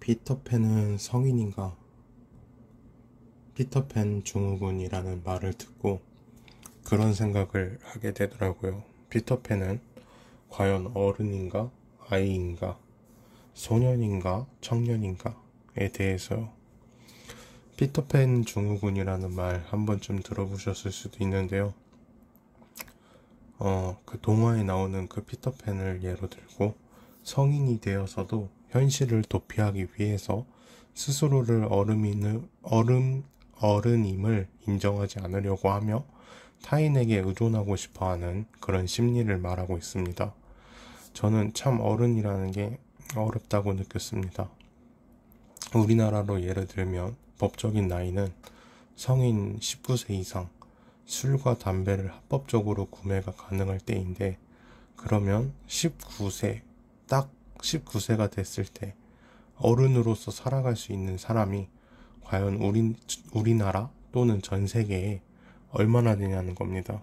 피터팬은 성인인가? 피터팬 증후군이라는 말을 듣고 그런 생각을 하게 되더라고요. 피터팬은 과연 어른인가? 아이인가? 소년인가? 청년인가?에 대해서요. 피터팬 증후군이라는 말 한 번쯤 들어보셨을 수도 있는데요. 그 동화에 나오는 그 피터팬을 예로 들고 성인이 되어서도 현실을 도피하기 위해서 스스로를 어른임을 인정하지 않으려고 하며 타인에게 의존하고 싶어하는 그런 심리를 말하고 있습니다. 저는 참 어른이라는 게 어렵다고 느꼈습니다. 우리나라로 예를 들면 법적인 나이는 성인 19세 이상, 술과 담배를 합법적으로 구매가 가능할 때인데, 그러면 19세, 딱 19세가 됐을 때 어른으로서 살아갈 수 있는 사람이 과연 우리나라 또는 전 세계에 얼마나 되냐는 겁니다.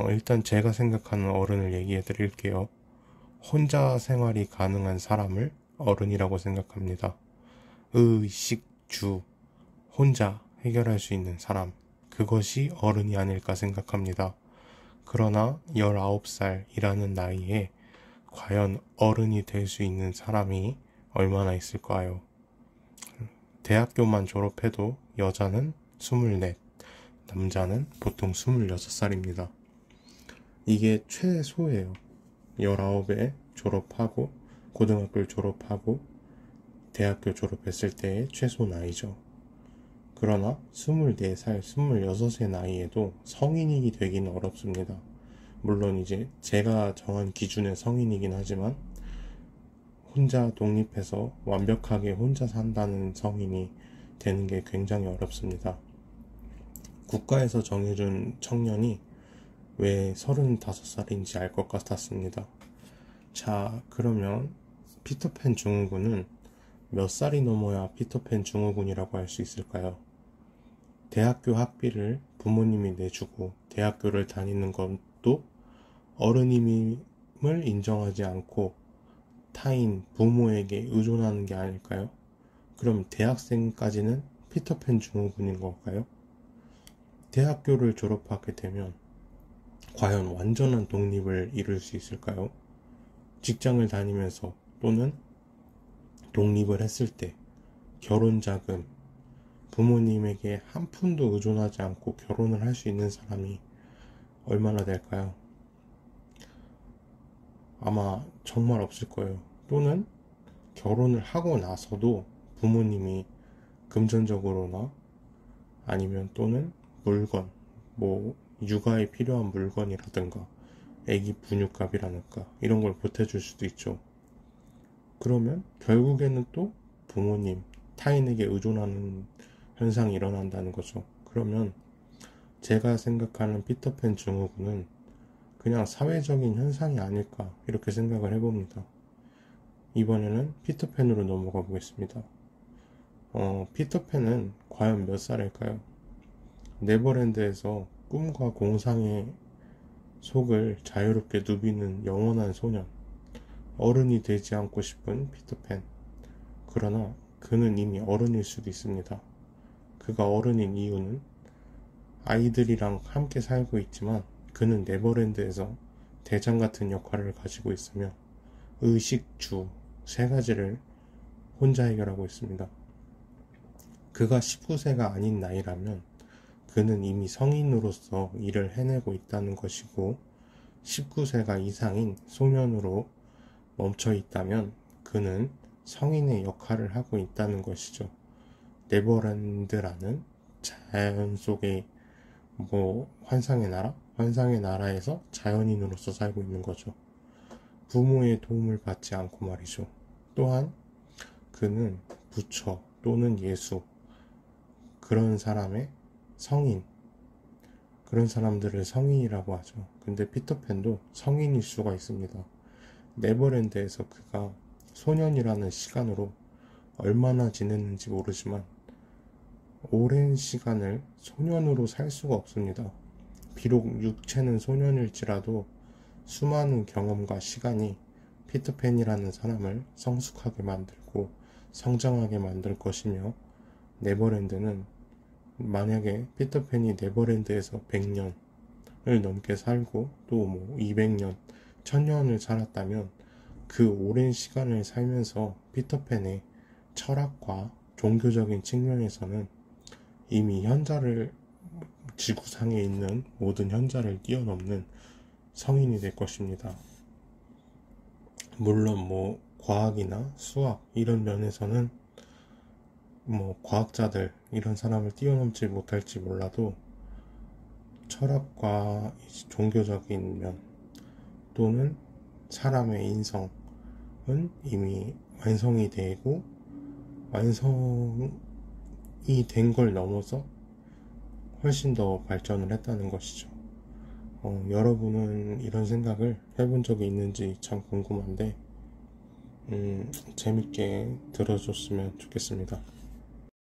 일단 제가 생각하는 어른을 얘기해 드릴게요. 혼자 생활이 가능한 사람을 어른이라고 생각합니다. 의식, 주, 혼자 해결할 수 있는 사람, 그것이 어른이 아닐까 생각합니다. 그러나 19살이라는 나이에 과연 어른이 될 수 있는 사람이 얼마나 있을까요? 대학교만 졸업해도 여자는 24, 남자는 보통 26살입니다. 이게 최소예요. 19에 졸업하고 고등학교를 졸업하고 대학교 졸업했을 때의 최소 나이죠. 그러나 24살, 26의 나이에도 성인이 되기는 어렵습니다. 물론 이제 제가 정한 기준의 성인이긴 하지만 혼자 독립해서 완벽하게 혼자 산다는 성인이 되는 게 굉장히 어렵습니다. 국가에서 정해준 청년이 왜 35살인지 알 것 같았습니다. 자, 그러면 피터팬 증후군은 몇 살이 넘어야 피터팬 증후군이라고 할 수 있을까요? 대학교 학비를 부모님이 내주고 대학교를 다니는 것도 어른임을 인정하지 않고 타인, 부모에게 의존하는 게 아닐까요? 그럼 대학생까지는 피터팬 증후군인 걸까요? 대학교를 졸업하게 되면 과연 완전한 독립을 이룰 수 있을까요? 직장을 다니면서 또는 독립을 했을 때 결혼 자금, 부모님에게 한 푼도 의존하지 않고 결혼을 할 수 있는 사람이 얼마나 될까요? 아마 정말 없을 거예요. 또는 결혼을 하고 나서도 부모님이 금전적으로나 아니면 또는 물건, 육아에 필요한 물건이라든가 애기 분유값이라든가 이런 걸 보태줄 수도 있죠. 그러면 결국에는 또 부모님, 타인에게 의존하는 현상이 일어난다는 거죠. 그러면 제가 생각하는 피터팬 증후군은 그냥 사회적인 현상이 아닐까 이렇게 생각을 해봅니다. 이번에는 피터팬으로 넘어가 보겠습니다. 피터팬은 과연 몇 살일까요? 네버랜드에서 꿈과 공상의 속을 자유롭게 누비는 영원한 소년, 어른이 되지 않고 싶은 피터팬. 그러나 그는 이미 어른일 수도 있습니다. 그가 어른인 이유는 아이들이랑 함께 살고 있지만 그는 네버랜드에서 대장 같은 역할을 가지고 있으며 의식, 주, 세 가지를 혼자 해결하고 있습니다. 그가 19세가 아닌 나이라면 그는 이미 성인으로서 일을 해내고 있다는 것이고 19세가 이상인 소년으로 멈춰 있다면 그는 성인의 역할을 하고 있다는 것이죠. 네버랜드라는 자연 속의 환상의 나라? 환상의 나라에서 자연인으로서 살고 있는 거죠. 부모의 도움을 받지 않고 말이죠. 또한 그는 부처 또는 예수, 그런 사람의 성인, 그런 사람들을 성인이라고 하죠. 근데 피터팬도 성인일 수가 있습니다. 네버랜드에서 그가 소년이라는 시간으로 얼마나 지냈는지 모르지만 오랜 시간을 소년으로 살 수가 없습니다. 비록 육체는 소년일지라도 수많은 경험과 시간이 피터팬이라는 사람을 성숙하게 만들고 성장하게 만들 것이며, 네버랜드는 만약에 피터팬이 네버랜드에서 100년을 넘게 살고 또 뭐 200년, 1000년을 살았다면 그 오랜 시간을 살면서 피터팬의 철학과 종교적인 측면에서는 이미 현자를, 지구상에 있는 모든 현자를 뛰어넘는 성인이 될 것입니다. 물론 뭐 과학이나 수학 이런 면에서는 뭐 과학자들 이런 사람을 뛰어넘지 못할지 몰라도 철학과 종교적인 면 또는 사람의 인성은 이미 완성이 되고, 완성이 된 걸 넘어서 훨씬 더 발전을 했다는 것이죠. 여러분은 이런 생각을 해본 적이 있는지 참 궁금한데 재밌게 들어줬으면 좋겠습니다.